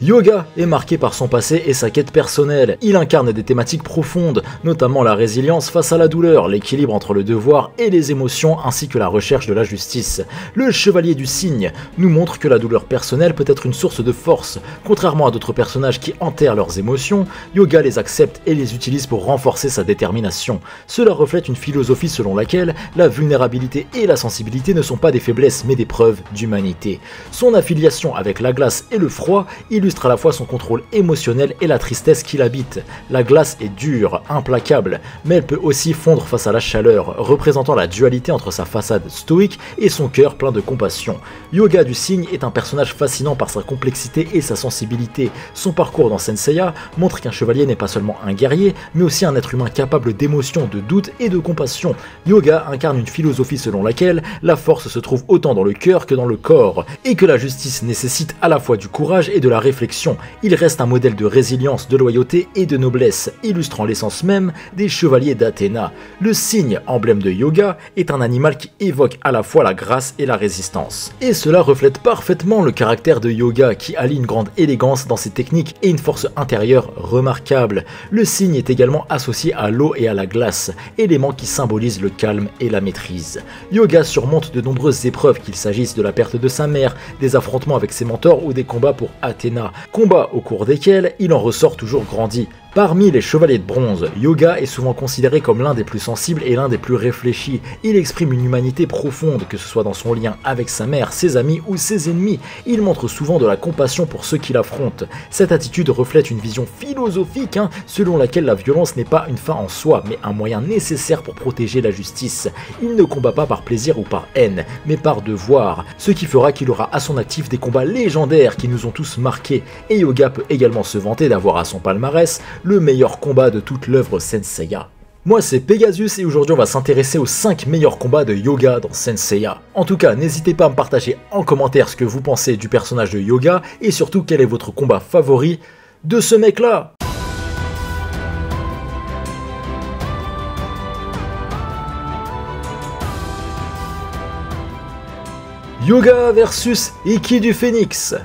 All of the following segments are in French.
Hyuga est marqué par son passé et sa quête personnelle. Il incarne des thématiques profondes, notamment la résilience face à la douleur, l'équilibre entre le devoir et les émotions ainsi que la recherche de la justice. Le chevalier du cygne nous montre que la douleur personnelle peut être une source de force. Contrairement à d'autres personnages qui enterrent leurs émotions, Hyuga les accepte et les utilise pour renforcer sa détermination. Cela reflète une philosophie selon laquelle la vulnérabilité et la sensibilité ne sont pas des faiblesses mais des preuves d'humanité. Son affiliation avec la glace et le froid illustre à la fois son contrôle émotionnel et la tristesse qui l'habite. La glace est dure, implacable, mais elle peut aussi fondre face à la chaleur, représentant la dualité entre sa façade stoïque et son cœur plein de compassion. Hyuga du cygne est un personnage fascinant par sa complexité et sa sensibilité. Son parcours dans Saint-Seiya montre qu'un chevalier n'est pas seulement un guerrier, mais aussi un être humain capable d'émotion, de doute et de compassion. Hyuga incarne une philosophie selon laquelle la force se trouve autant dans le cœur que dans le corps, et que la justice nécessite à la fois du courage et de la réflexion. Il reste un modèle de résilience, de loyauté et de noblesse, illustrant l'essence même des chevaliers d'Athéna. Le cygne, emblème de Hyuga, est un animal qui évoque à la fois la grâce et la résistance. Et cela reflète parfaitement le caractère de Hyuga, qui allie une grande élégance dans ses techniques et une force intérieure remarquable. Le cygne est également associé à l'eau et à la glace, éléments qui symbolisent le calme et la maîtrise. Hyuga surmonte de nombreuses épreuves, qu'il s'agisse de la perte de sa mère, des affrontements avec ses mentors ou des combats pour Athéna. Combats au cours desquels il en ressort toujours grandi. Parmi les chevaliers de bronze, Hyuga est souvent considéré comme l'un des plus sensibles et l'un des plus réfléchis. Il exprime une humanité profonde, que ce soit dans son lien avec sa mère, ses amis ou ses ennemis. Il montre souvent de la compassion pour ceux qui l'affrontent. Cette attitude reflète une vision philosophique, selon laquelle la violence n'est pas une fin en soi, mais un moyen nécessaire pour protéger la justice. Il ne combat pas par plaisir ou par haine, mais par devoir, ce qui fera qu'il aura à son actif des combats légendaires qui nous ont tous marqués. Et Hyuga peut également se vanter d'avoir à son palmarès le meilleur combat de toute l'œuvre Saint-Seiya. Moi c'est Pegasus et aujourd'hui on va s'intéresser aux 5 meilleurs combats de Hyuga dans Saint-Seiya. En tout cas, n'hésitez pas à me partager en commentaire ce que vous pensez du personnage de Hyuga et surtout quel est votre combat favori de ce mec là. Hyuga versus Ikki du Phénix.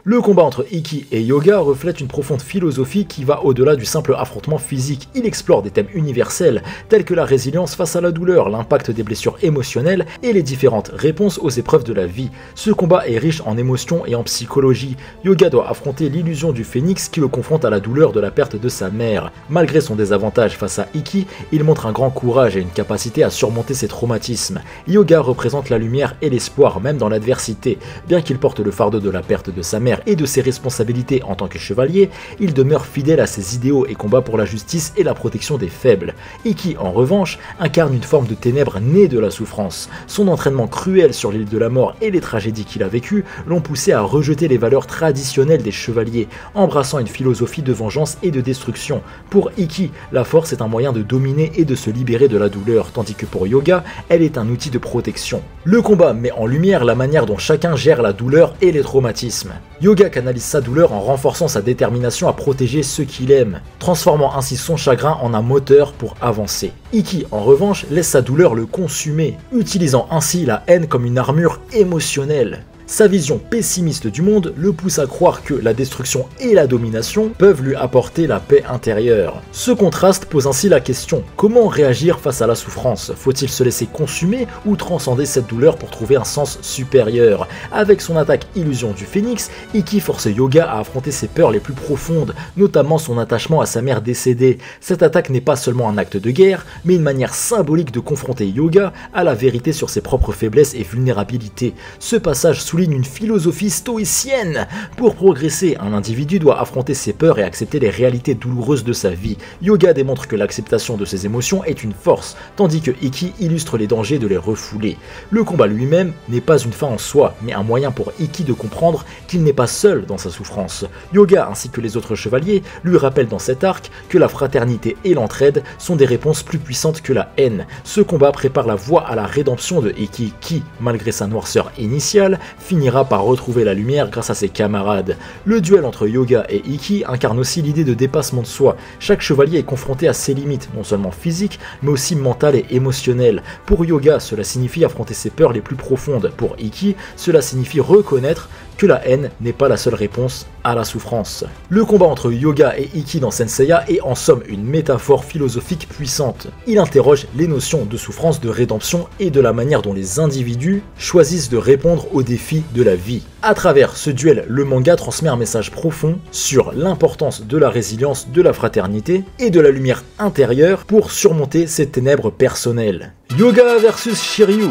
Le combat entre Ikki et Hyuga reflète une profonde philosophie qui va au-delà du simple affrontement physique. Il explore des thèmes universels tels que la résilience face à la douleur, l'impact des blessures émotionnelles et les différentes réponses aux épreuves de la vie. Ce combat est riche en émotions et en psychologie. Hyuga doit affronter l'illusion du phénix qui le confronte à la douleur de la perte de sa mère. Malgré son désavantage face à Ikki, il montre un grand courage et une capacité à surmonter ses traumatismes. Hyuga représente la lumière et l'espoir même dans l'adversité. Bien qu'il porte le fardeau de la perte de sa mère et de ses responsabilités en tant que chevalier, il demeure fidèle à ses idéaux et combat pour la justice et la protection des faibles. Ikki, en revanche, incarne une forme de ténèbres née de la souffrance. Son entraînement cruel sur l'île de la mort et les tragédies qu'il a vécues l'ont poussé à rejeter les valeurs traditionnelles des chevaliers, embrassant une philosophie de vengeance et de destruction. Pour Ikki, la force est un moyen de dominer et de se libérer de la douleur, tandis que pour Hyuga, elle est un outil de protection. Le combat met en lumière la manière dont chacun gère la douleur et les traumatismes. Hyuga canalise sa douleur en renforçant sa détermination à protéger ceux qu'il aime, transformant ainsi son chagrin en un moteur pour avancer. Ikki, en revanche, laisse sa douleur le consumer, utilisant ainsi la haine comme une armure émotionnelle. Sa vision pessimiste du monde le pousse à croire que la destruction et la domination peuvent lui apporter la paix intérieure. Ce contraste pose ainsi la question: comment réagir face à la souffrance? Faut-il se laisser consumer ou transcender cette douleur pour trouver un sens supérieur? Avec son attaque illusion du phénix, Ikki force Hyuga à affronter ses peurs les plus profondes, notamment son attachement à sa mère décédée. Cette attaque n'est pas seulement un acte de guerre, mais une manière symbolique de confronter Hyuga à la vérité sur ses propres faiblesses et vulnérabilités. Ce passage souligne une philosophie stoïcienne. Pour progresser, un individu doit affronter ses peurs et accepter les réalités douloureuses de sa vie. Hyuga démontre que l'acceptation de ses émotions est une force, tandis que Ikki illustre les dangers de les refouler. Le combat lui-même n'est pas une fin en soi, mais un moyen pour Ikki de comprendre qu'il n'est pas seul dans sa souffrance. Hyuga ainsi que les autres chevaliers lui rappellent dans cet arc que la fraternité et l'entraide sont des réponses plus puissantes que la haine. Ce combat prépare la voie à la rédemption de Ikki qui, malgré sa noirceur initiale, finira par retrouver la lumière grâce à ses camarades. Le duel entre Hyuga et Ikki incarne aussi l'idée de dépassement de soi. Chaque chevalier est confronté à ses limites, non seulement physiques, mais aussi mentales et émotionnelles. Pour Hyuga, cela signifie affronter ses peurs les plus profondes. Pour Ikki, cela signifie reconnaître que la haine n'est pas la seule réponse à la souffrance. Le combat entre Hyuga et Ikki dans Senseiya est en somme une métaphore philosophique puissante. Il interroge les notions de souffrance, de rédemption et de la manière dont les individus choisissent de répondre aux défis de la vie. À travers ce duel, le manga transmet un message profond sur l'importance de la résilience, de la fraternité et de la lumière intérieure pour surmonter ces ténèbres personnelles. Hyuga versus Shiryu.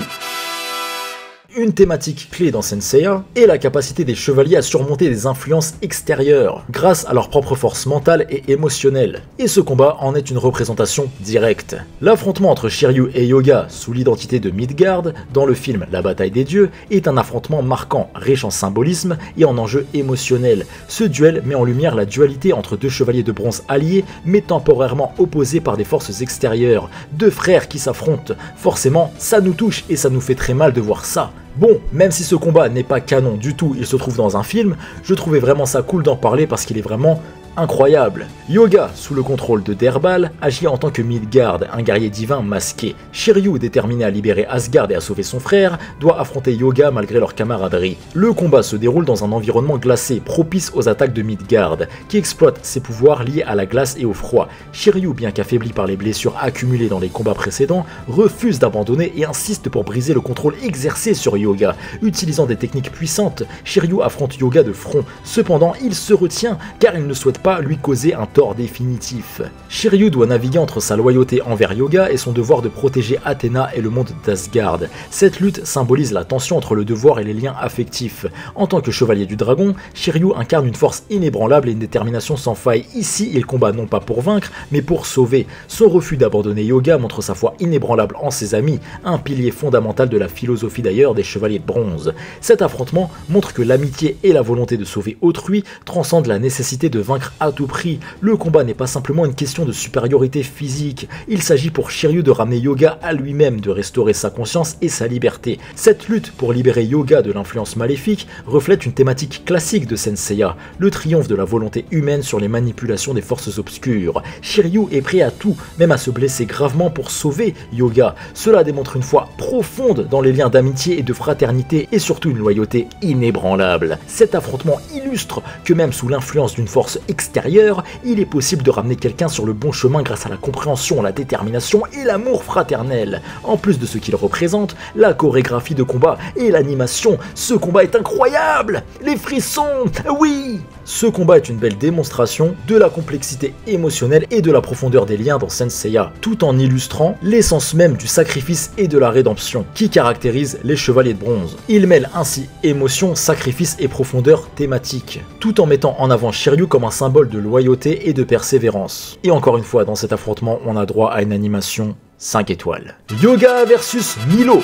Une thématique clé dans Senseiya est la capacité des chevaliers à surmonter des influences extérieures grâce à leur propre force mentale et émotionnelle. Et ce combat en est une représentation directe. L'affrontement entre Shiryu et Hyuga sous l'identité de Midgard dans le film La Bataille des Dieux est un affrontement marquant, riche en symbolisme et en enjeux émotionnels. Ce duel met en lumière la dualité entre deux chevaliers de bronze alliés mais temporairement opposés par des forces extérieures. Deux frères qui s'affrontent. Forcément, ça nous touche et ça nous fait très mal de voir ça. Bon, même si ce combat n'est pas canon du tout, il se trouve dans un film, je trouvais vraiment ça cool d'en parler parce qu'il est vraiment incroyable. Hyuga, sous le contrôle de Derbal, agit en tant que Midgard, un guerrier divin masqué. Shiryu, déterminé à libérer Asgard et à sauver son frère, doit affronter Hyuga malgré leur camaraderie. Le combat se déroule dans un environnement glacé, propice aux attaques de Midgard, qui exploite ses pouvoirs liés à la glace et au froid. Shiryu, bien qu'affaibli par les blessures accumulées dans les combats précédents, refuse d'abandonner et insiste pour briser le contrôle exercé sur Hyuga. Utilisant des techniques puissantes, Shiryu affronte Hyuga de front. Cependant, il se retient car il ne souhaite pas lui causer un tort définitif. Shiryu doit naviguer entre sa loyauté envers Hyuga et son devoir de protéger Athéna et le monde d'Asgard. Cette lutte symbolise la tension entre le devoir et les liens affectifs. En tant que chevalier du dragon, Shiryu incarne une force inébranlable et une détermination sans faille. Ici, il combat non pas pour vaincre, mais pour sauver. Son refus d'abandonner Hyuga montre sa foi inébranlable en ses amis, un pilier fondamental de la philosophie d'ailleurs des chevaliers de bronze. Cet affrontement montre que l'amitié et la volonté de sauver autrui transcendent la nécessité de vaincre à tout prix. Le combat n'est pas simplement une question de supériorité physique, il s'agit pour Shiryu de ramener Hyuga à lui-même, de restaurer sa conscience et sa liberté. Cette lutte pour libérer Hyuga de l'influence maléfique reflète une thématique classique de Senseiya, le triomphe de la volonté humaine sur les manipulations des forces obscures. Shiryu est prêt à tout, même à se blesser gravement pour sauver Hyuga. Cela démontre une foi profonde dans les liens d'amitié et de fraternité et surtout une loyauté inébranlable. Cet affrontement illustre que même sous l'influence d'une force extérieure, il est possible de ramener quelqu'un sur le bon chemin grâce à la compréhension, la détermination et l'amour fraternel. En plus de ce qu'il représente, la chorégraphie de combat et l'animation, ce combat est incroyable! Les frissons, oui! Ce combat est une belle démonstration de la complexité émotionnelle et de la profondeur des liens dans Senseiya, tout en illustrant l'essence même du sacrifice et de la rédemption qui caractérise les chevaliers de bronze. Il mêle ainsi émotion, sacrifice et profondeur thématique, tout en mettant en avant Shiryu comme un symbole de loyauté et de persévérance. Et encore une fois, dans cet affrontement, on a droit à une animation 5 étoiles. Hyuga versus Milo.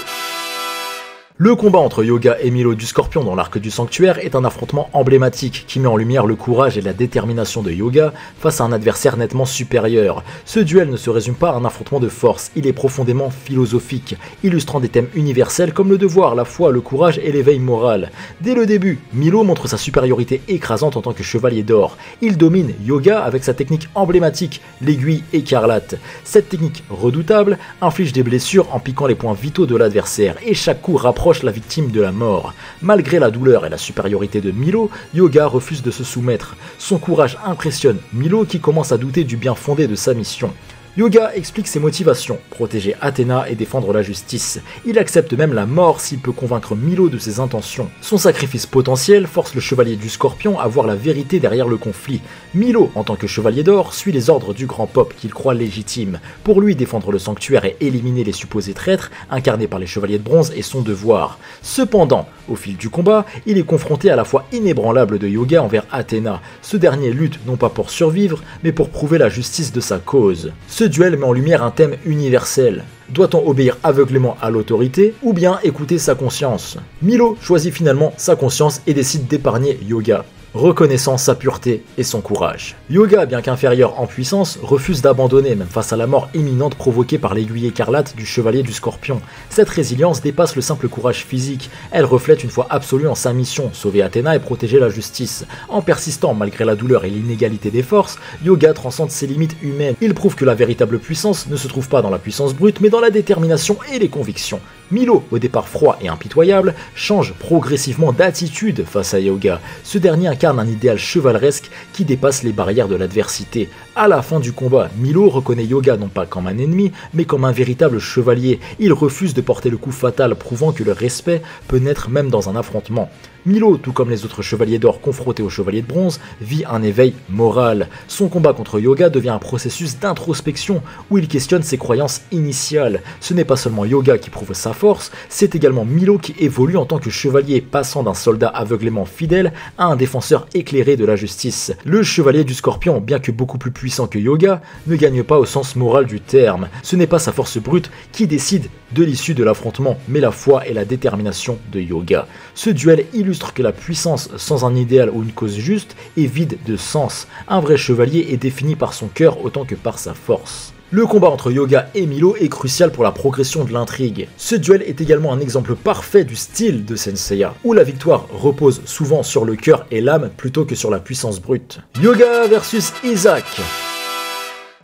Le combat entre Hyuga et Milo du Scorpion dans l'arc du Sanctuaire est un affrontement emblématique qui met en lumière le courage et la détermination de Hyuga face à un adversaire nettement supérieur. Ce duel ne se résume pas à un affrontement de force, il est profondément philosophique, illustrant des thèmes universels comme le devoir, la foi, le courage et l'éveil moral. Dès le début, Milo montre sa supériorité écrasante en tant que chevalier d'or. Il domine Hyuga avec sa technique emblématique, l'aiguille écarlate. Cette technique redoutable inflige des blessures en piquant les points vitaux de l'adversaire et chaque coup rapproche la victime de la mort. Malgré la douleur et la supériorité de Milo, Hyuga refuse de se soumettre. Son courage impressionne Milo qui commence à douter du bien fondé de sa mission. Hyuga explique ses motivations, protéger Athéna et défendre la justice. Il accepte même la mort s'il peut convaincre Milo de ses intentions. Son sacrifice potentiel force le chevalier du Scorpion à voir la vérité derrière le conflit. Milo, en tant que chevalier d'or, suit les ordres du grand Pop qu'il croit légitimes. Pour lui, défendre le sanctuaire et éliminer les supposés traîtres, incarnés par les chevaliers de bronze, est son devoir. Cependant, au fil du combat, il est confronté à la foi inébranlable de Hyuga envers Athéna. Ce dernier lutte non pas pour survivre, mais pour prouver la justice de sa cause. Ce duel met en lumière un thème universel. Doit-on obéir aveuglément à l'autorité ou bien écouter sa conscience? Milo choisit finalement sa conscience et décide d'épargner Hyuga, reconnaissant sa pureté et son courage. Hyuga, bien qu'inférieur en puissance, refuse d'abandonner même face à la mort imminente provoquée par l'aiguille écarlate du chevalier du Scorpion. Cette résilience dépasse le simple courage physique, elle reflète une foi absolue en sa mission, sauver Athéna et protéger la justice. En persistant malgré la douleur et l'inégalité des forces, Hyuga transcende ses limites humaines. Il prouve que la véritable puissance ne se trouve pas dans la puissance brute mais dans la détermination et les convictions. Milo, au départ froid et impitoyable, change progressivement d'attitude face à Hyuga. Ce dernier incarne un idéal chevaleresque qui dépasse les barrières de l'adversité. À la fin du combat, Milo reconnaît Hyuga non pas comme un ennemi, mais comme un véritable chevalier. Il refuse de porter le coup fatal, prouvant que le respect peut naître même dans un affrontement. Milo, tout comme les autres chevaliers d'or confrontés aux chevaliers de bronze, vit un éveil moral. Son combat contre Hyuga devient un processus d'introspection où il questionne ses croyances initiales. Ce n'est pas seulement Hyuga qui prouve sa force, c'est également Milo qui évolue en tant que chevalier, passant d'un soldat aveuglément fidèle à un défenseur éclairé de la justice. Le chevalier du Scorpion, bien que beaucoup plus puissant que Hyuga, ne gagne pas au sens moral du terme. Ce n'est pas sa force brute qui décide de l'issue de l'affrontement, mais la foi et la détermination de Hyuga. Ce duel illustre que la puissance sans un idéal ou une cause juste est vide de sens. Un vrai chevalier est défini par son cœur autant que par sa force. Le combat entre Hyuga et Milo est crucial pour la progression de l'intrigue. Ce duel est également un exemple parfait du style de Senseiya, où la victoire repose souvent sur le cœur et l'âme plutôt que sur la puissance brute. Hyuga versus Isaac.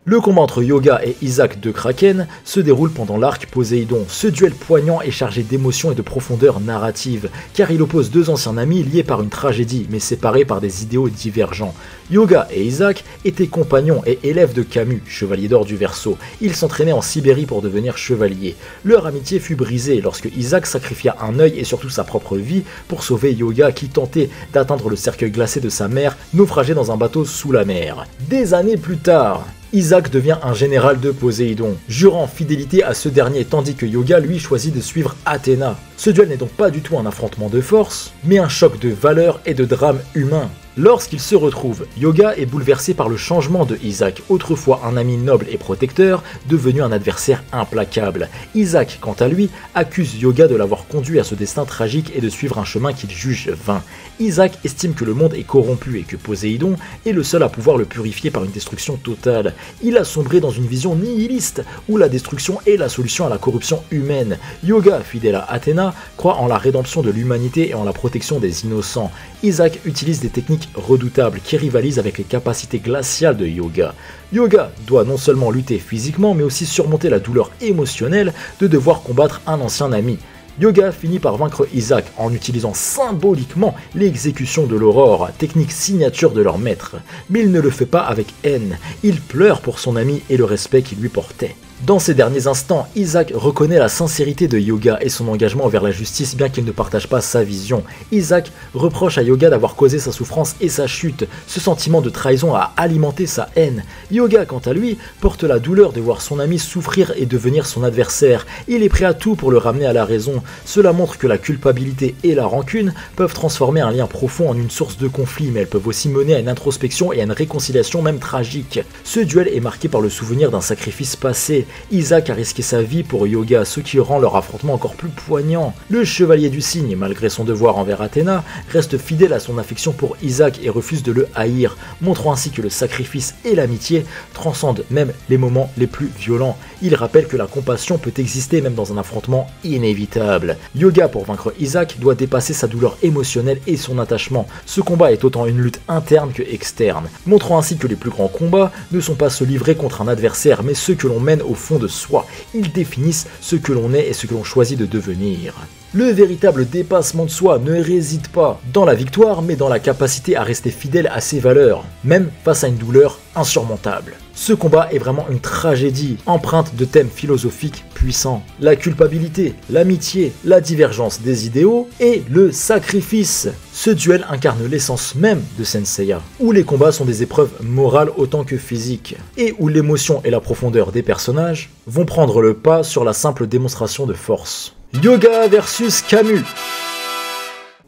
Le combat entre Hyuga et Isaac de Kraken se déroule pendant l'arc Poséidon. Ce duel poignant est chargé d'émotion et de profondeur narrative, car il oppose deux anciens amis liés par une tragédie, mais séparés par des idéaux divergents. Hyuga et Isaac étaient compagnons et élèves de Camus, chevalier d'or du Verseau. Ils s'entraînaient en Sibérie pour devenir chevaliers. Leur amitié fut brisée lorsque Isaac sacrifia un œil et surtout sa propre vie pour sauver Hyuga qui tentait d'atteindre le cercueil glacé de sa mère, naufragé dans un bateau sous la mer. Des années plus tard, Isaac devient un général de Poséidon, jurant fidélité à ce dernier tandis que Hyuga lui choisit de suivre Athéna. Ce duel n'est donc pas du tout un affrontement de force, mais un choc de valeurs et de drame humain. Lorsqu'ils se retrouvent, Hyuga est bouleversé par le changement de Isaac, autrefois un ami noble et protecteur, devenu un adversaire implacable. Isaac, quant à lui, accuse Hyuga de l'avoir conduit à ce destin tragique et de suivre un chemin qu'il juge vain. Isaac estime que le monde est corrompu et que Poséidon est le seul à pouvoir le purifier par une destruction totale. Il a sombré dans une vision nihiliste, où la destruction est la solution à la corruption humaine. Hyuga, fidèle à Athéna, croit en la rédemption de l'humanité et en la protection des innocents. Isaac utilise des techniques redoutables qui rivalisent avec les capacités glaciales de Hyuga. Hyuga doit non seulement lutter physiquement, mais aussi surmonter la douleur émotionnelle de devoir combattre un ancien ami. Hyuga finit par vaincre Isaac en utilisant symboliquement l'exécution de l'aurore, technique signature de leur maître. Mais il ne le fait pas avec haine, il pleure pour son ami et le respect qu'il lui portait. Dans ces derniers instants, Isaac reconnaît la sincérité de Hyuga et son engagement envers la justice bien qu'il ne partage pas sa vision. Isaac reproche à Hyuga d'avoir causé sa souffrance et sa chute. Ce sentiment de trahison a alimenté sa haine. Hyuga, quant à lui, porte la douleur de voir son ami souffrir et devenir son adversaire. Il est prêt à tout pour le ramener à la raison. Cela montre que la culpabilité et la rancune peuvent transformer un lien profond en une source de conflit, mais elles peuvent aussi mener à une introspection et à une réconciliation même tragique. Ce duel est marqué par le souvenir d'un sacrifice passé. Isaac a risqué sa vie pour Hyuga, ce qui rend leur affrontement encore plus poignant. Le chevalier du cygne, malgré son devoir envers Athéna, reste fidèle à son affection pour Isaac et refuse de le haïr, montrant ainsi que le sacrifice et l'amitié transcendent même les moments les plus violents. Il rappelle que la compassion peut exister même dans un affrontement inévitable. Hyuga, pour vaincre Isaac, doit dépasser sa douleur émotionnelle et son attachement. Ce combat est autant une lutte interne que externe, montrant ainsi que les plus grands combats ne sont pas se livrer contre un adversaire, mais ceux que l'on mène au fond de soi. Ils définissent ce que l'on est et ce que l'on choisit de devenir. Le véritable dépassement de soi ne réside pas dans la victoire, mais dans la capacité à rester fidèle à ses valeurs, même face à une douleur insurmontable. Ce combat est vraiment une tragédie, empreinte de thèmes philosophiques puissants. La culpabilité, l'amitié, la divergence des idéaux et le sacrifice. Ce duel incarne l'essence même de Senseiya, où les combats sont des épreuves morales autant que physiques, et où l'émotion et la profondeur des personnages vont prendre le pas sur la simple démonstration de force. Hyuga versus Camus.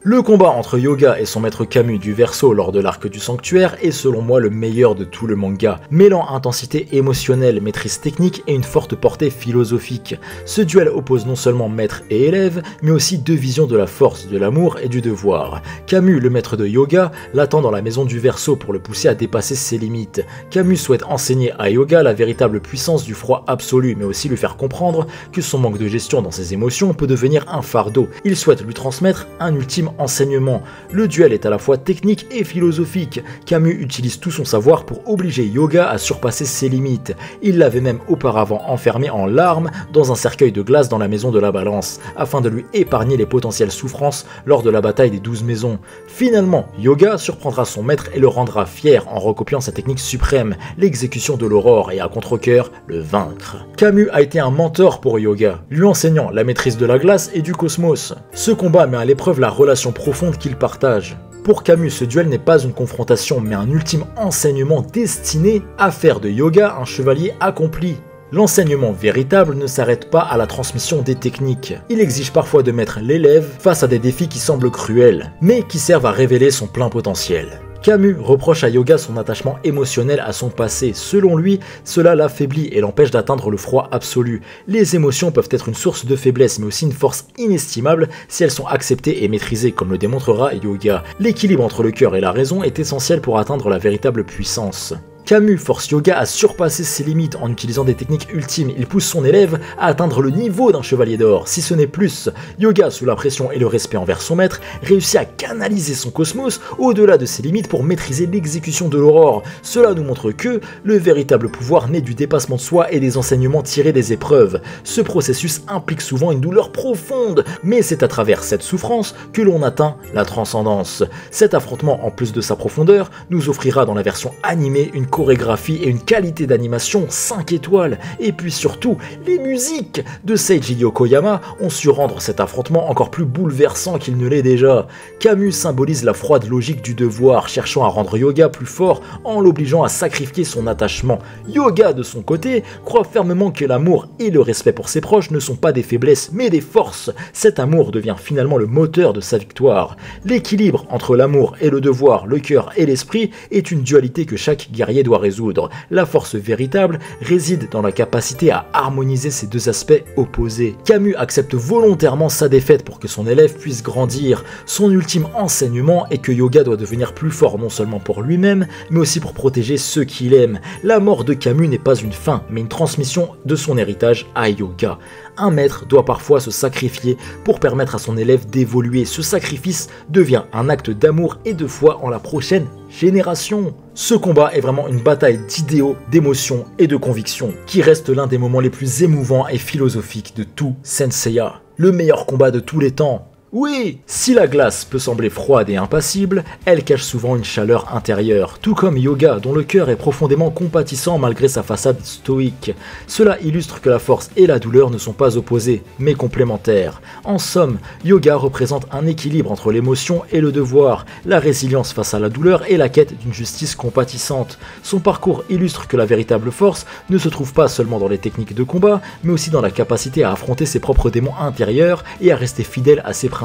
Le combat entre Hyuga et son maître Camus du Verseau lors de l'arc du sanctuaire est selon moi le meilleur de tout le manga, mêlant intensité émotionnelle, maîtrise technique et une forte portée philosophique. Ce duel oppose non seulement maître et élève, mais aussi deux visions de la force, de l'amour et du devoir. Camus, le maître de Hyuga, l'attend dans la maison du Verseau pour le pousser à dépasser ses limites. Camus souhaite enseigner à Hyuga la véritable puissance du froid absolu, mais aussi lui faire comprendre que son manque de gestion dans ses émotions peut devenir un fardeau. Il souhaite lui transmettre un ultime ultime enseignement. Le duel est à la fois technique et philosophique. Camus utilise tout son savoir pour obliger Hyuga à surpasser ses limites. Il l'avait même auparavant enfermé en larmes dans un cercueil de glace dans la maison de la Balance, afin de lui épargner les potentielles souffrances lors de la bataille des 12 maisons. Finalement, Hyuga surprendra son maître et le rendra fier en recopiant sa technique suprême, l'exécution de l'aurore, et à contre-cœur, le vaincre. Camus a été un mentor pour Hyuga, lui enseignant la maîtrise de la glace et du cosmos. Ce combat met à l'épreuve la relation profonde qu'ils partagent. Pour Camus, ce duel n'est pas une confrontation, mais un ultime enseignement destiné à faire de Hyuga un chevalier accompli. L'enseignement véritable ne s'arrête pas à la transmission des techniques. Il exige parfois de mettre l'élève face à des défis qui semblent cruels, mais qui servent à révéler son plein potentiel. Camus reproche à Hyuga son attachement émotionnel à son passé. Selon lui, cela l'affaiblit et l'empêche d'atteindre le froid absolu. Les émotions peuvent être une source de faiblesse, mais aussi une force inestimable si elles sont acceptées et maîtrisées, comme le démontrera Hyuga. L'équilibre entre le cœur et la raison est essentiel pour atteindre la véritable puissance. Camus force Hyuga à surpasser ses limites en utilisant des techniques ultimes. Il pousse son élève à atteindre le niveau d'un chevalier d'or, si ce n'est plus. Hyuga, sous la pression et le respect envers son maître, réussit à canaliser son cosmos au-delà de ses limites pour maîtriser l'exécution de l'aurore. Cela nous montre que le véritable pouvoir naît du dépassement de soi et des enseignements tirés des épreuves. Ce processus implique souvent une douleur profonde, mais c'est à travers cette souffrance que l'on atteint la transcendance. Cet affrontement, en plus de sa profondeur, nous offrira dans la version animée une chorégraphie et une qualité d'animation 5 étoiles. Et puis surtout, les musiques de Seiji Yokoyama ont su rendre cet affrontement encore plus bouleversant qu'il ne l'est déjà. Camus symbolise la froide logique du devoir, cherchant à rendre Hyuga plus fort en l'obligeant à sacrifier son attachement. Hyuga, de son côté, croit fermement que l'amour et le respect pour ses proches ne sont pas des faiblesses, mais des forces. Cet amour devient finalement le moteur de sa victoire. L'équilibre entre l'amour et le devoir, le cœur et l'esprit est une dualité que chaque guerrier doit résoudre. La force véritable réside dans la capacité à harmoniser ces deux aspects opposés. Camus accepte volontairement sa défaite pour que son élève puisse grandir. Son ultime enseignement est que Hyuga doit devenir plus fort non seulement pour lui-même, mais aussi pour protéger ceux qu'il aime. La mort de Camus n'est pas une fin, mais une transmission de son héritage à Hyuga. Un maître doit parfois se sacrifier pour permettre à son élève d'évoluer. Ce sacrifice devient un acte d'amour et de foi en la prochaine génération. Ce combat est vraiment une bataille d'idéaux, d'émotions et de convictions, qui reste l'un des moments les plus émouvants et philosophiques de tout Senseiya. Le meilleur combat de tous les temps. Oui, si la glace peut sembler froide et impassible, elle cache souvent une chaleur intérieure, tout comme Hyuga, dont le cœur est profondément compatissant malgré sa façade stoïque. Cela illustre que la force et la douleur ne sont pas opposées, mais complémentaires. En somme, Hyuga représente un équilibre entre l'émotion et le devoir, la résilience face à la douleur et la quête d'une justice compatissante. Son parcours illustre que la véritable force ne se trouve pas seulement dans les techniques de combat, mais aussi dans la capacité à affronter ses propres démons intérieurs et à rester fidèle à ses principes.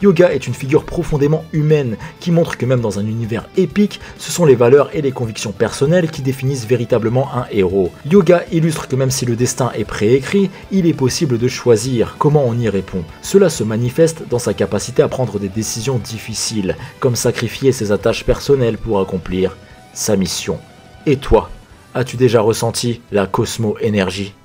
Hyuga est une figure profondément humaine qui montre que même dans un univers épique, ce sont les valeurs et les convictions personnelles qui définissent véritablement un héros. Hyuga illustre que même si le destin est préécrit, il est possible de choisir comment on y répond. Cela se manifeste dans sa capacité à prendre des décisions difficiles, comme sacrifier ses attaches personnelles pour accomplir sa mission. Et toi, as-tu déjà ressenti la Cosmo-énergie ?